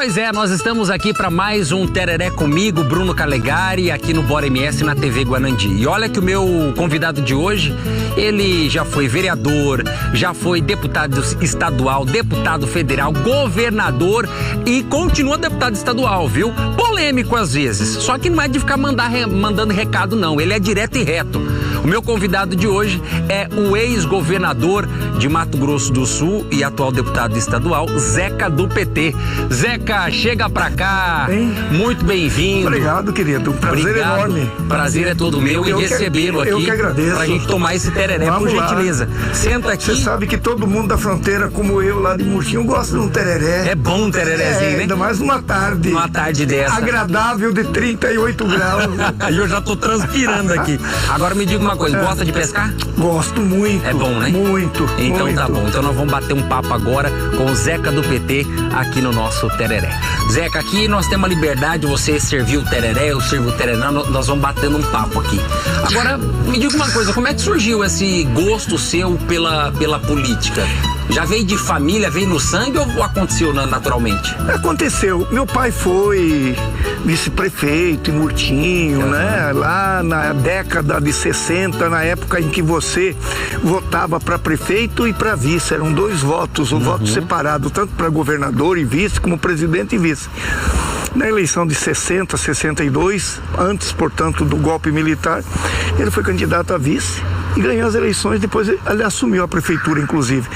Pois é, nós estamos aqui para mais um Tereré comigo, Bruno Calegari, aqui no Bora MS na TV Guanandi. E olha que o meu convidado de hoje, ele já foi vereador, já foi deputado estadual, deputado federal, governador e continua deputado estadual, viu? Polêmico às vezes, só que não é de ficar mandando recado não, ele é direto e reto. O meu convidado de hoje é o ex-governador de Mato Grosso do Sul e atual deputado estadual, Zeca do PT. Zeca, chega pra cá. Muito bem-vindo. Obrigado, querido. Um prazer enorme. Prazer é todo meu em recebê-lo aqui. Eu que agradeço. Pra gente tomar esse tereré, Vamos por lá. gentileza. Senta aqui. Você sabe que todo mundo da fronteira, como eu, lá de Murtinho, gosta de um tereré. É bom um tererézinho, né? Ainda mais numa tarde. Numa tarde dessa. Agradável de 38 graus. Eu já tô transpirando aqui. Agora me diga uma coisa, gosta de pescar? Gosto muito. É bom, né? Muito. Então muito. tá bom. Então nós vamos bater um papo agora com o Zeca do PT aqui no nosso tereré. Zeca, aqui nós temos a liberdade, você serviu o tereré, eu sirvo o tereré, nós vamos batendo um papo aqui. Agora, me diga uma coisa, como é que surgiu esse gosto seu pela política? Já veio de família, veio no sangue ou aconteceu naturalmente? Aconteceu. Meu pai foi vice-prefeito em Murtinho, né? Lá na década de 60, na época em que você votava para prefeito e para vice. Eram dois votos, o voto separado, tanto para governador e vice, como presidente e vice. Na eleição de 60, 62, antes, portanto, do golpe militar, ele foi candidato a vice e ganhou as eleições, depois ele assumiu a prefeitura, inclusive.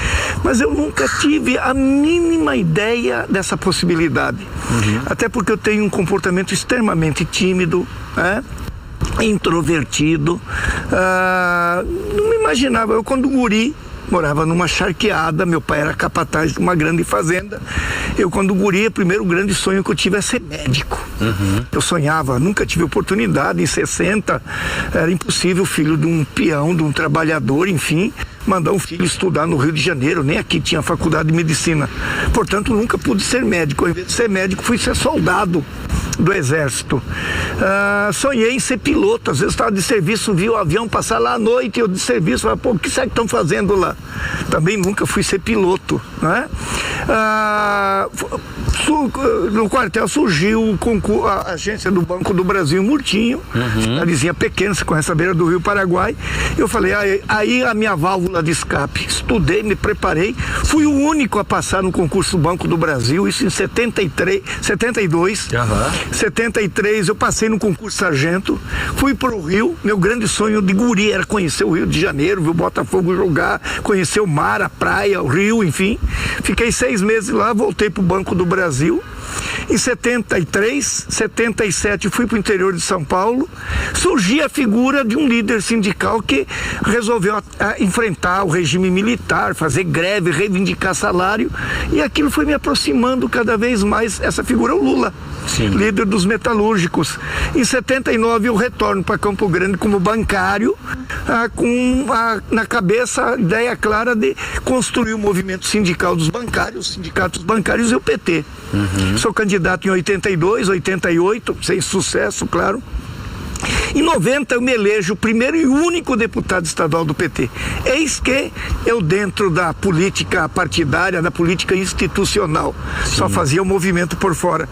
Mas eu nunca tive a mínima ideia dessa possibilidade. Até porque eu tenho um comportamento extremamente tímido, né? Introvertido. Não me imaginava, eu quando guri, morava numa charqueada, meu pai era capataz de uma grande fazenda. Eu, quando guri, o primeiro grande sonho que eu tive é ser médico. Eu sonhava, nunca tive oportunidade. Em 60, era impossível, filho de um peão, de um trabalhador, enfim, mandar um filho estudar no Rio de Janeiro. Nem aqui tinha faculdade de medicina. Portanto, nunca pude ser médico. Ao invés de ser médico, fui ser soldado do exército. Sonhei em ser piloto. Às vezes estava de serviço, vi o avião passar lá à noite, eu de serviço, falava, pô, o que será que estão fazendo lá? Também nunca fui ser piloto, né? No quartel surgiu a agência do Banco do Brasil em Murtinho, a vizinha pequena, você conhece a beira do Rio Paraguai. Eu falei, aí a minha válvula de escape. Estudei, me preparei, fui o único a passar no concurso do Banco do Brasil, isso em 72. 73 eu passei no concurso sargento, fui pro Rio. Meu grande sonho de guri era conhecer o Rio de Janeiro, ver o Botafogo jogar, conhecer o mar, a praia, o rio, enfim. Fiquei 6 meses lá, voltei pro Banco do Brasil. Em 73, 77 fui para o interior de São Paulo. Surgiu a figura de um líder sindical que resolveu enfrentar o regime militar, fazer greve, reivindicar salário, e aquilo foi me aproximando cada vez mais. Essa figura é o Lula, líder dos metalúrgicos. Em 79 eu retorno para Campo Grande como bancário, na cabeça a ideia clara de construir o movimento sindical dos bancários, os sindicatos bancários e o PT. Sou candidato em 82, 88, sem sucesso, claro. Em 90 eu me elejo o primeiro e único deputado estadual do PT. Eis que eu, dentro da política partidária, da política institucional, só fazia o movimento por fora.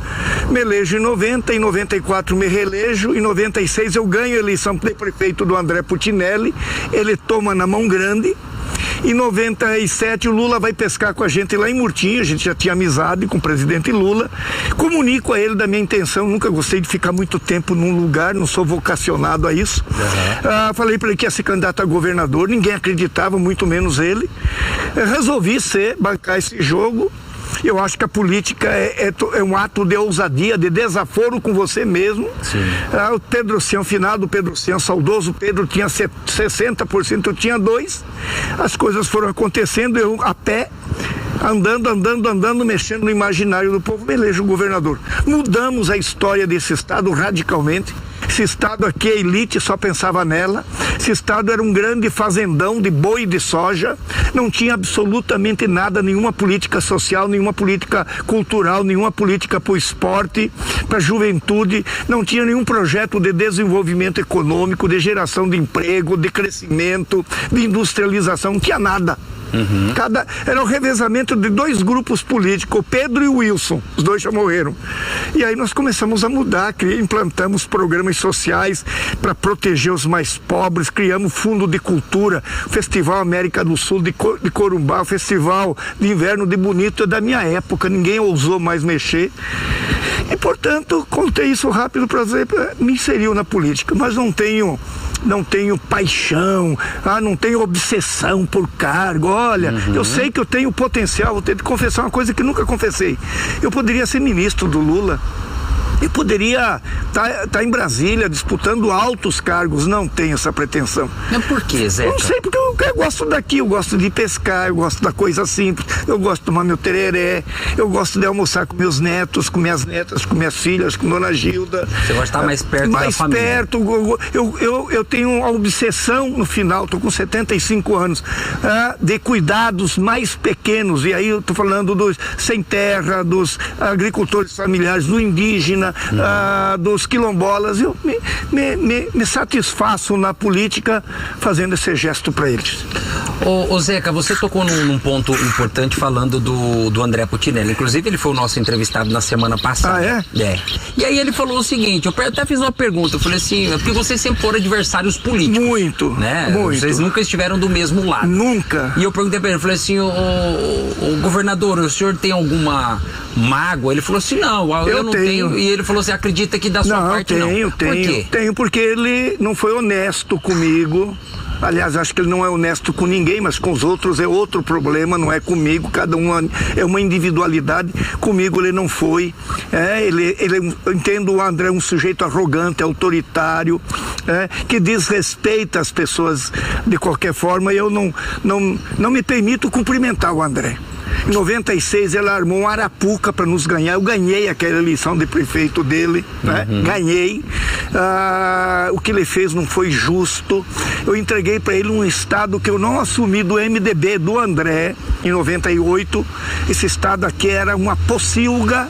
Me elejo em 90, em 94 me reelejo, em 96 eu ganho a eleição de prefeito do André Putinelli, ele toma na mão grande. Em 97 o Lula vai pescar com a gente lá em Murtinho, a gente já tinha amizade com o presidente Lula. Comunico a ele da minha intenção, nunca gostei de ficar muito tempo num lugar, não sou vocacionado a isso. Falei para ele que ia ser candidato a governador, ninguém acreditava, muito menos ele. Resolvi bancar esse jogo. Eu acho que a política é um ato de ousadia, de desaforo com você mesmo. O Pedro Cian, finado Pedro Cian, saudoso Pedro, tinha 60%, eu tinha 2%. As coisas foram acontecendo, eu a pé, andando, mexendo no imaginário do povo, me elejo governador. Mudamos a história desse estado radicalmente. Esse estado aqui, a elite só pensava nela. Esse estado era um grande fazendão de boi e de soja. Não tinha absolutamente nada, nenhuma política social, nenhuma política cultural, nenhuma política para o esporte, para a juventude. Não tinha nenhum projeto de desenvolvimento econômico, de geração de emprego, de crescimento, de industrialização. Não tinha nada. Era o revezamento de 2 grupos políticos, o Pedro e o Wilson, os 2 já morreram. E aí nós começamos a mudar, implantamos programas sociais para proteger os mais pobres, criamos fundo de cultura, o Festival América do Sul de Corumbá, o Festival de Inverno de Bonito é da minha época, ninguém ousou mais mexer. E, portanto, contei isso rápido para me inseriu na política, mas não tenho paixão, não tenho obsessão por cargo. Olha, eu sei que eu tenho potencial, vou ter que confessar uma coisa que nunca confessei. Eu poderia ser ministro do Lula. Eu poderia estar em Brasília disputando altos cargos, não tenho essa pretensão. Mas por que, Zeca? Não sei, porque eu gosto daqui, eu gosto de pescar, eu gosto da coisa simples, eu gosto de tomar meu tereré, eu gosto de almoçar com meus netos, com minhas netas, com minhas filhas, com Dona Gilda. Você gosta de estar mais perto da família? Mais perto, eu tenho uma obsessão no final, estou com 75 anos, de cuidados mais pequenos, e aí eu estou falando dos sem terra, dos agricultores familiares, do indígena, dos quilombolas. Eu me satisfaço na política fazendo esse gesto para eles. Ô Zeca, você tocou num ponto importante falando do André Putinelli. Inclusive ele foi o nosso entrevistado na semana passada. É. E aí ele falou o seguinte, eu até fiz uma pergunta, eu falei assim, porque vocês sempre foram adversários políticos. Muito, né? Muito. Vocês nunca estiveram do mesmo lado. Nunca. E eu perguntei pra ele, eu falei assim, o governador, o senhor tem alguma mágoa? Ele falou assim, não, eu não tenho. E ele falou assim, acredita que da sua parte não? Por quê? Tenho, porque ele não foi honesto comigo. Aliás, acho que ele não é honesto com ninguém, mas com os outros é outro problema, não é comigo, cada um é uma individualidade. Comigo ele não foi. Eu entendo o André um sujeito arrogante, autoritário, que desrespeita as pessoas de qualquer forma, e eu não me permito cumprimentar o André. Em 96 ele armou um arapuca para nos ganhar. Eu ganhei aquela eleição de prefeito dele, né? Ganhei. O que ele fez não foi justo. Eu entreguei para ele um estado que eu não assumi do MDB, do André, em 98. Esse estado aqui era uma pocilga,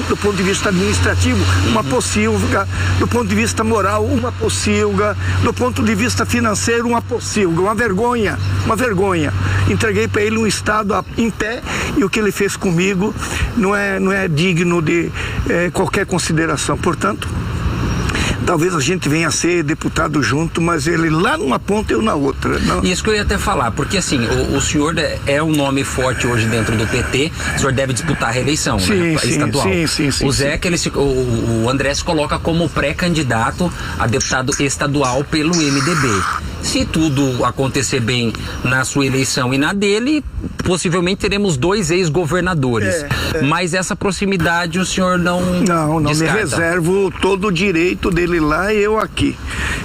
do ponto de vista administrativo, uma pocilga, do ponto de vista moral, uma pocilga, do ponto de vista financeiro, uma pocilga, uma vergonha. Entreguei para ele um estado em pé, e o que ele fez comigo não é digno de qualquer consideração. Portanto, talvez a gente venha a ser deputado junto, mas ele lá numa ponta e eu na outra. Não? Isso que eu ia até falar, porque assim, o senhor é um nome forte hoje dentro do PT, o senhor deve disputar a reeleição, né? Estadual. Sim. O Zeca, o André se coloca como pré-candidato a deputado estadual pelo MDB. Se tudo acontecer bem na sua eleição e na dele, possivelmente teremos 2 ex-governadores. Mas essa proximidade o senhor não descarta. Me reservo todo o direito dele lá e eu aqui.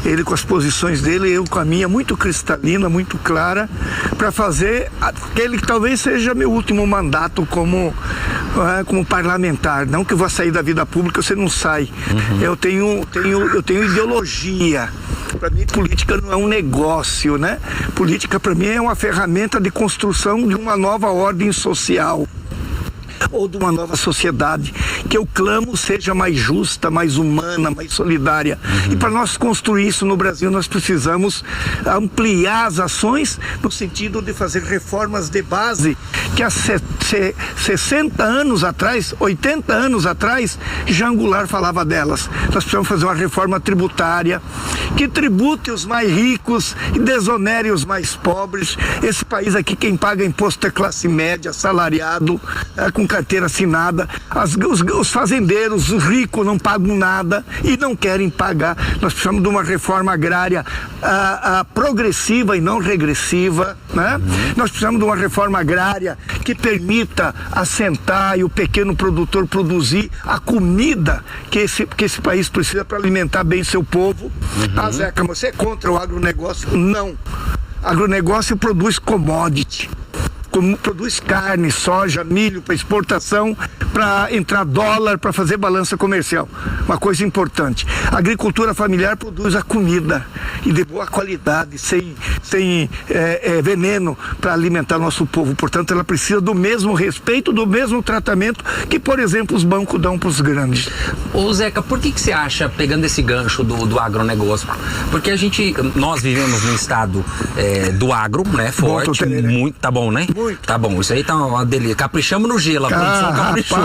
Ele com as posições dele, eu com a minha, muito cristalina, muito clara, para fazer aquele que talvez seja meu último mandato como parlamentar. Não que eu vá sair da vida pública, você não sai. Eu tenho ideologia. Para mim, política não é um negócio, né? Política, para mim, é uma ferramenta de construção de uma nova ordem social, ou de uma nova sociedade, que eu clamo seja mais justa, mais humana, mais solidária. E para nós construir isso no Brasil, nós precisamos ampliar as ações no sentido de fazer reformas de base que há 60 anos atrás, 80 anos atrás, Jean Goulart falava delas. Nós precisamos fazer uma reforma tributária que tribute os mais ricos e desonere os mais pobres. Esse país aqui, quem paga imposto é classe média, assalariado, com carteira assinada. Os fazendeiros, os ricos não pagam nada e não querem pagar. Nós precisamos de uma reforma agrária progressiva e não regressiva, né? Nós precisamos de uma reforma agrária que permita assentar e o pequeno produtor produzir a comida que esse país precisa para alimentar bem seu povo. Zeca, você é contra o agronegócio? Não. Agronegócio produz commodity. produz carne, soja, milho para exportação, para entrar dólar, para fazer balança comercial. Uma coisa importante. A agricultura familiar produz a comida e de boa qualidade, sem veneno, para alimentar nosso povo. Portanto, ela precisa do mesmo respeito, do mesmo tratamento que, por exemplo, os bancos dão para os grandes. Ô Zeca, por que você acha, pegando esse gancho do agronegócio, porque nós vivemos num estado do agro, né, forte, muito, tá bom, né? Muito. Tá bom, isso aí tá uma delícia, caprichamos no gelo, a produção caprichou.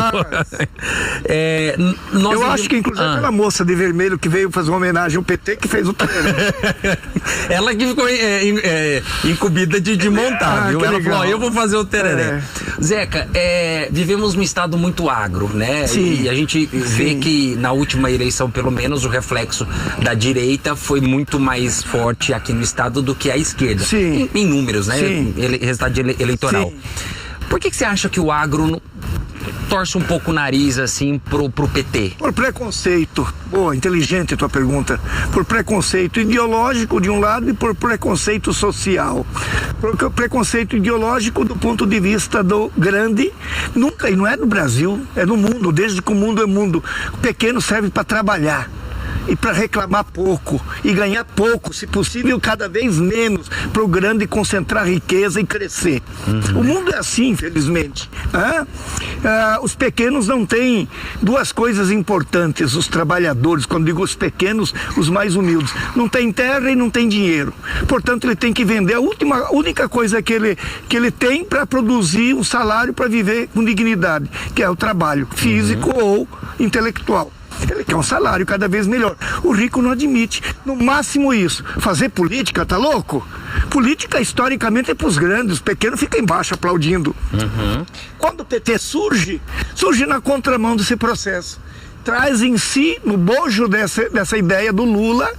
Eu acho que inclusive aquela moça de vermelho que veio fazer uma homenagem ao PT que fez o tereré. Ela que ficou incumbida de montar, viu? Ela legal. falou, eu vou fazer o tereré. Zeca, vivemos num estado muito agro, né? Sim. E a gente vê que na última eleição, pelo menos, o reflexo da direita foi muito mais forte aqui no estado do que a esquerda. Sim. Em números, né? Resultado eleitoral. Sim. Por que você acha que o agro torce um pouco o nariz, assim, pro PT? Por preconceito. Boa, inteligente a tua pergunta. Por preconceito ideológico de um lado e por preconceito social. Porque o preconceito ideológico do ponto de vista do grande, nunca, e não é no Brasil, é no mundo, desde que o mundo é mundo. O pequeno serve para trabalhar e para reclamar pouco e ganhar pouco, se possível cada vez menos, para o grande concentrar riqueza e crescer. O mundo é assim, infelizmente. Os pequenos não têm duas coisas importantes, os trabalhadores, quando digo os pequenos, os mais humildes, não tem terra e não tem dinheiro, portanto ele tem que vender a única coisa que ele tem para produzir um salário para viver com dignidade, que é o trabalho físico ou intelectual. Ele quer um salário cada vez melhor. O rico não admite. No máximo isso. Fazer política, tá louco? Política, historicamente, é pros grandes. Os pequenos ficam embaixo aplaudindo. Quando o PT surge na contramão desse processo. Traz em si, no bojo dessa ideia do Lula,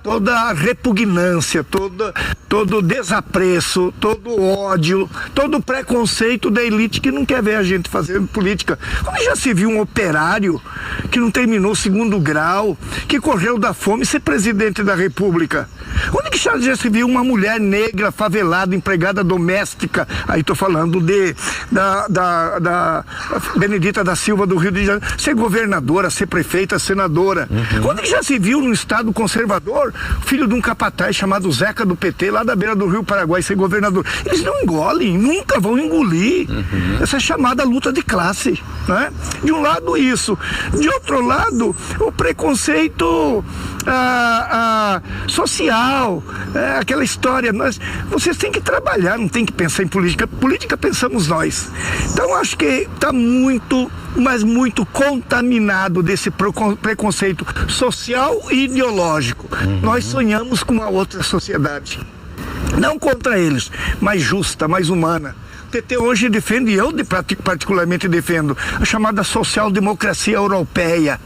toda a repugnância, todo desapreço, todo ódio, todo preconceito da elite que não quer ver a gente fazendo política. Como já se viu um operário que não terminou o 2º grau, que correu da fome ser presidente da República? Onde que já se viu uma mulher negra, favelada, empregada doméstica, aí estou falando da Benedita da Silva do Rio de Janeiro, ser governadora, ser prefeita, senadora? Onde que já se viu num estado conservador, filho de um capataz chamado Zeca do PT, lá da beira do Rio Paraguai, ser governador? Eles não engolem, nunca vão engolir essa chamada luta de classe, né? De um lado isso, de outro lado o preconceito social, aquela história, vocês têm que trabalhar, não tem que pensar em política. Política pensamos nós. Então acho que está muito, mas muito contaminado desse preconceito social e ideológico. Nós sonhamos com uma outra sociedade, não contra eles, mais justa, mais humana. O PT hoje defende, e eu particularmente defendo, a chamada social-democracia europeia,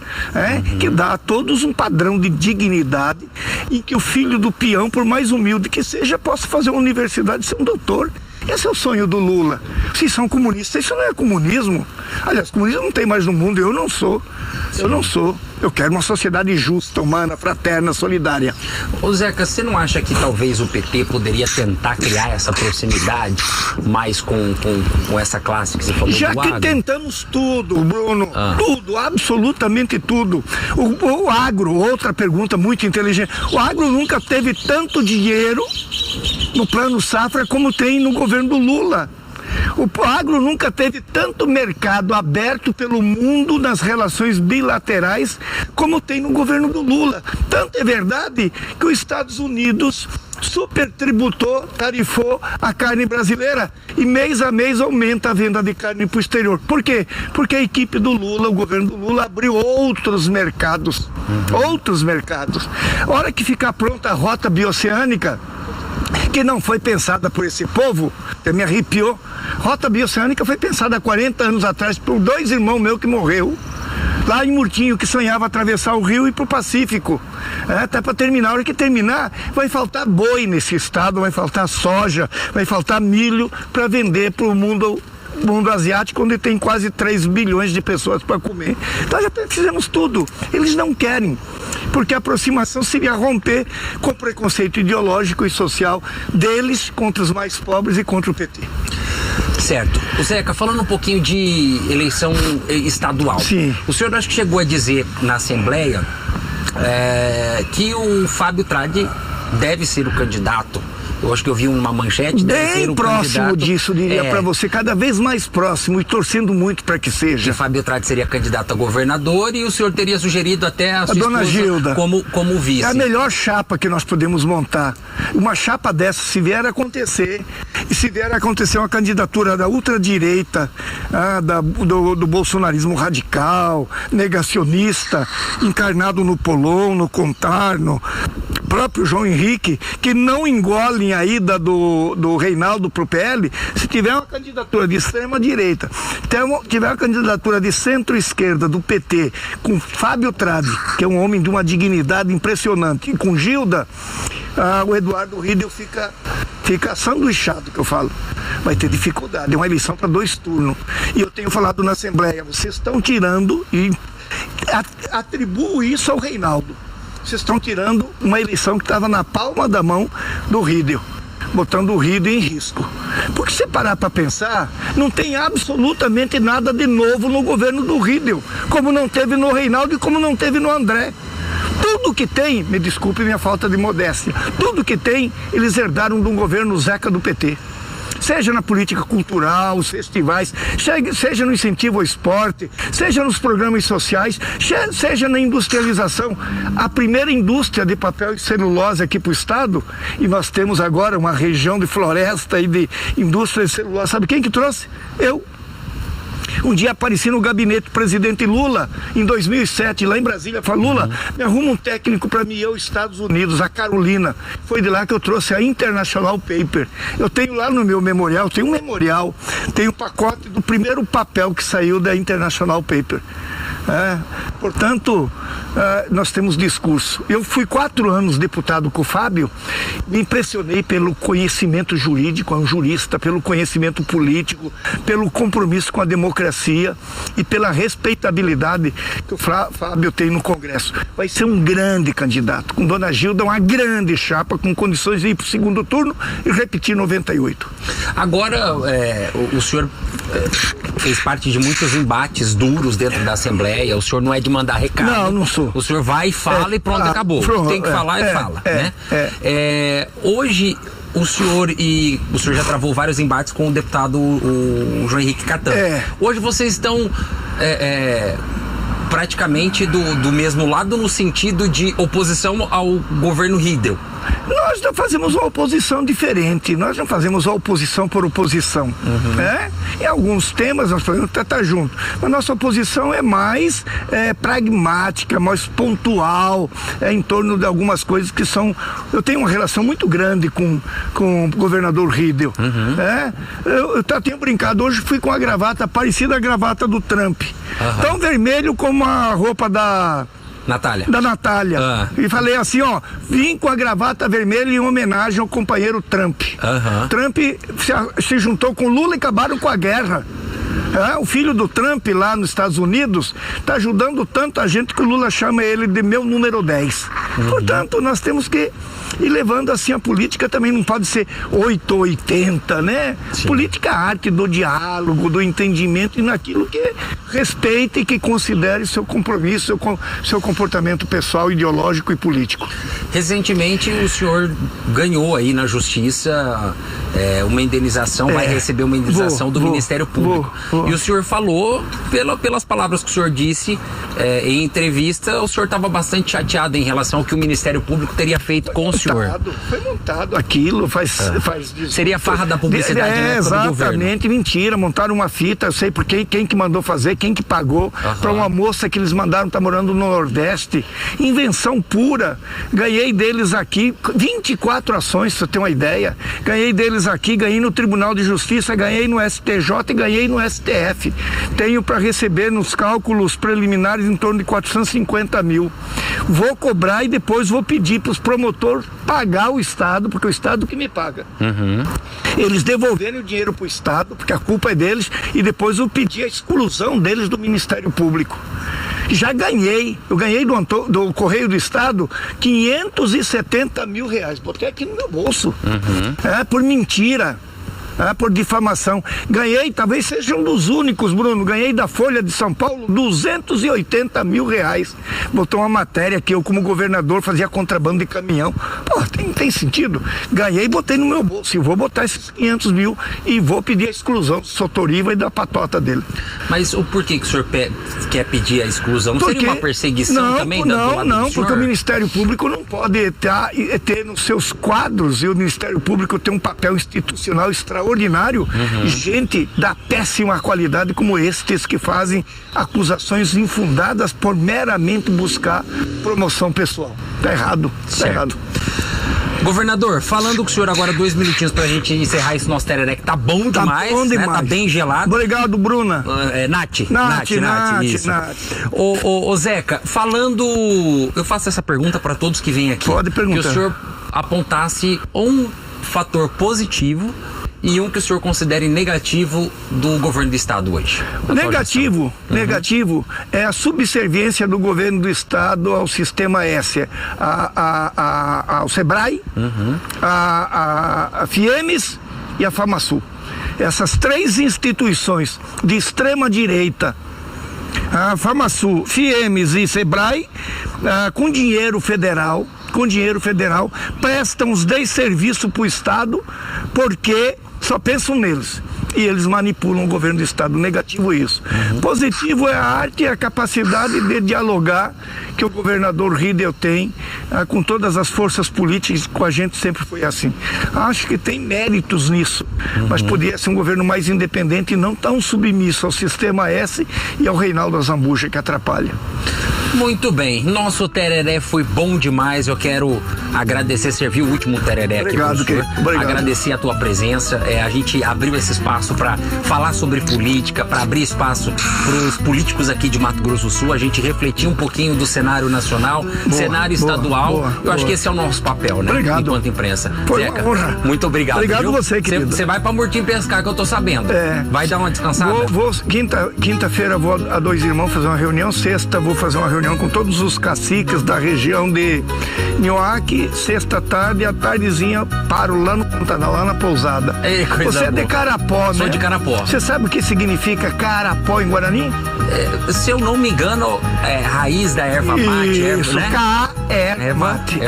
que dá a todos um padrão de dignidade e que o filho do peão, por mais humilde que seja, possa fazer uma universidade e ser um doutor. Esse é o sonho do Lula. Se são comunistas, isso não é comunismo. Aliás, comunismo não tem mais no mundo, eu não sou. Eu não sou. Eu quero uma sociedade justa, humana, fraterna, solidária. Ô Zeca, você não acha que talvez o PT poderia tentar criar essa proximidade mais com essa classe que você falou? Já que tentamos tudo, Bruno, tudo, absolutamente tudo. O agro, outra pergunta muito inteligente, o agro nunca teve tanto dinheiro no Plano Safra como tem no governo do Lula. O agro nunca teve tanto mercado aberto pelo mundo nas relações bilaterais como tem no governo do Lula. Tanto é verdade que os Estados Unidos supertributou, tarifou a carne brasileira e mês a mês aumenta a venda de carne para o exterior. Por quê? Porque a equipe do Lula, o governo do Lula abriu outros mercados. Outros mercados. A hora que ficar pronta a rota bioceânica, que não foi pensada por esse povo, que me arrepiou. Rota bioceânica foi pensada há 40 anos atrás por 2 irmãos meus que morreu lá em Murtinho, que sonhava atravessar o rio e ir para o Pacífico. Até para terminar, a hora que terminar, vai faltar boi nesse estado, vai faltar soja, vai faltar milho para vender para o mundo asiático, onde tem quase 3 bilhões de pessoas para comer. Então já fizemos tudo. Eles não querem, porque a aproximação seria romper com o preconceito ideológico e social deles contra os mais pobres e contra o PT. Certo. O Zeca, falando um pouquinho de eleição estadual. Sim. O senhor acho que chegou a dizer na Assembleia que o Fábio Tradi deve ser o candidato. Eu acho que eu vi uma manchete. Bem próximo disso, diria para você, cada vez mais próximo e torcendo muito para que seja. Que Fábio Tradi seria candidato a governador e o senhor teria sugerido até a sua dona Gilda como vice. É a melhor chapa que nós podemos montar. Uma chapa dessa, se vier a acontecer, e se vier a acontecer uma candidatura da ultradireita, do bolsonarismo radical, negacionista, encarnado no Polon, no Contarno, próprio João Henrique, que não engolem a ida do Reinaldo pro PL, se tiver uma candidatura de extrema-direita, tiver uma candidatura de centro-esquerda do PT, com Fábio Tradi, que é um homem de uma dignidade impressionante, e com Gilda, o Eduardo Riedel fica sanduichado, que eu falo. Vai ter dificuldade, é uma eleição para 2 turnos. E eu tenho falado na Assembleia, vocês estão tirando, e atribuo isso ao Reinaldo. Vocês estão tirando uma eleição que estava na palma da mão do Riedel, botando o Riedel em risco. Porque se parar para pensar, não tem absolutamente nada de novo no governo do Riedel, como não teve no Reinaldo e como não teve no André. Tudo que tem, me desculpe minha falta de modéstia, tudo que tem, eles herdaram de um governo Zeca do PT. Seja na política cultural, os festivais, seja no incentivo ao esporte, seja nos programas sociais, seja na industrialização. A primeira indústria de papel e celulose aqui para o estado, e nós temos agora uma região de floresta e de indústria de celulose. Sabe quem que trouxe? Eu. Um dia apareci no gabinete do presidente Lula, em 2007, lá em Brasília. Falei, Lula, me arruma um técnico para mim ir aos Estados Unidos, a Carolina. Foi de lá que eu trouxe a International Paper. Eu tenho lá no meu memorial, tem um memorial, tem o pacote do primeiro papel que saiu da International Paper. Portanto, nós temos discurso. Eu fui 4 anos deputado com o Fábio, me impressionei pelo conhecimento jurídico, é um jurista, pelo conhecimento político, pelo compromisso com a democracia e pela respeitabilidade que o Fábio tem no Congresso. Vai ser um grande candidato, com dona Gilda, uma grande chapa, com condições de ir para o segundo turno e repetir 98. Agora, o senhor fez parte de muitos embates duros dentro da Assembleia. O senhor não é de mandar recado. Não, não sou. O senhor vai e fala e pronto, acabou. Tem que falar e fala, né? Hoje, o senhor já travou vários embates com o deputado o João Henrique Catão. Hoje vocês estão praticamente do mesmo lado no sentido de oposição ao governo Riedel. Nós não fazemos uma oposição diferente, nós não fazemos a oposição por oposição. Em alguns temas nós podemos estar junto, mas nossa oposição é mais pragmática, mais pontual, em torno de algumas coisas que são... Eu tenho uma relação muito grande com o governador Riedel. Eu tenho brincado, hoje fui com a gravata parecida à gravata do Trump, tão vermelho como a roupa da Natália. E falei assim, vim com a gravata vermelha em homenagem ao companheiro Trump. Trump se juntou com Lula e acabaram com a guerra. O filho do Trump lá nos Estados Unidos está ajudando tanto a gente que o Lula chama ele de meu número 10. Portanto, nós temos que ir levando assim a política, também não pode ser 8 ou 80, né? Sim. Política é a arte do diálogo, do entendimento e naquilo que respeite e que considere seu compromisso, seu comportamento pessoal, ideológico e político. Recentemente o senhor ganhou aí na justiça uma indenização, vai receber uma indenização do Ministério Público. E o senhor falou, pelas palavras que o senhor disse em entrevista, o senhor estava bastante chateado em relação ao que o Ministério Público teria feito com o senhor. Foi montado aquilo, seria farra da publicidade, né? Exatamente, mentira, montaram uma fita, eu sei por quem que mandou fazer, quem que pagou, para uma moça que eles mandaram, tá morando no Nordeste, invenção pura. Ganhei deles aqui 24 ações, pra você ter uma ideia, ganhei deles aqui, ganhei no Tribunal de Justiça, ganhei no STJ e ganhei no STF. Tenho para receber nos cálculos preliminares em torno de 450 mil. Vou cobrar e depois vou pedir para os promotores pagar o Estado, porque é o Estado que me paga. Eles devolverem o dinheiro para o Estado, porque a culpa é deles, e depois eu pedi a exclusão deles do Ministério Público. Já ganhei, eu ganhei do Correio do Estado 570 mil reais, botei aqui no meu bolso, por mentira. por difamação. Ganhei, talvez seja um dos únicos, Bruno, ganhei da Folha de São Paulo 280 mil reais. Botou uma matéria que eu, como governador, fazia contrabando de caminhão. Pô, tem sentido? Ganhei e botei no meu bolso. E vou botar esses 500 mil e vou pedir a exclusão do Sotoriva e da patota dele. Mas o porquê que o senhor quer pedir a exclusão? Não seria uma perseguição também? Não, porque o Ministério Público não pode ter nos seus quadros, e o Ministério Público tem um papel institucional extraordinário, gente da péssima qualidade como estes que fazem acusações infundadas por meramente buscar promoção pessoal. Tá errado, tá errado. Governador, falando com o senhor agora 2 minutinhos pra gente encerrar esse nosso tereré, tá bom demais, né? Tá bem gelado. Obrigado, Bruna. Nath. Isso. Nath. Ô Zeca, falando, eu faço essa pergunta pra todos que vêm aqui. Pode perguntar. Que o senhor apontasse um fator positivo e um que o senhor considere negativo do governo do estado hoje. Negativo é a subserviência do governo do estado ao sistema S, ao Sebrae, a FIEMES e a FamaSul. Essas 3 instituições de extrema direita, a FamaSul, FIEMES e Sebrae, com dinheiro federal, prestam os desserviço para o estado porque só pensam neles. E eles manipulam o governo do estado. Negativo isso. Positivo é a arte e a capacidade de dialogar que o governador Riedel tem com todas as forças políticas. Com a gente sempre foi assim. Acho que tem méritos nisso, mas poderia ser um governo mais independente e não tão submisso ao sistema S e ao Reinaldo Azambuja, que atrapalha. Muito bem, nosso tereré foi bom demais. Eu quero agradecer, servir o último tereré aqui pro senhor. Obrigado. Agradecer a tua presença. A gente abriu esse espaço para falar sobre política, para abrir espaço para os políticos aqui de Mato Grosso do Sul, a gente refletir um pouquinho do cenário nacional, cenário estadual. Eu acho que esse é o nosso papel, né? Obrigado. Enquanto imprensa. Foi Zeca, uma honra. muito obrigado. Obrigado você, querido. Você vai para Murtim pescar, que eu tô sabendo. Vai dar uma descansada? Quinta-feira vou a Dois Irmãos fazer uma reunião, sexta vou fazer uma reunião com todos os caciques da região de Nhoaque, sexta tarde, à tardezinha paro lá no Pantanal, lá na pousada. Você é de Carapó, né? Sou de Carapó. Você sabe o que significa Carapó em Guarani? Se eu não me engano, é raiz da erva mate. Isso, né? erva mate.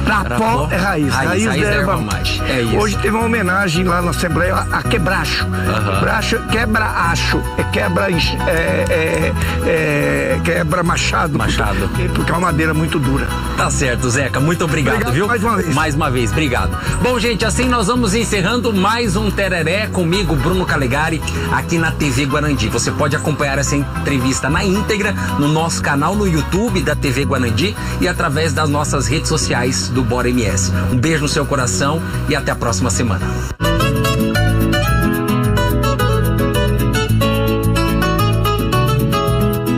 Carapó é raiz da erva mate. É isso. Hoje teve uma homenagem lá na Assembleia a Quebracho. Quebra-acho, quebra machado. Porque é uma madeira muito dura. Tá certo, Zeca. Muito obrigado, viu? Mais uma vez, obrigado. Bom, gente, assim nós vamos encerrando mais um tereré comigo, Bruno Calegari, aqui na TV Guanandi. Você pode acompanhar essa entrevista na íntegra no nosso canal no YouTube da TV Guanandi e através das nossas redes sociais do Bora MS. Um beijo no seu coração e até a próxima semana.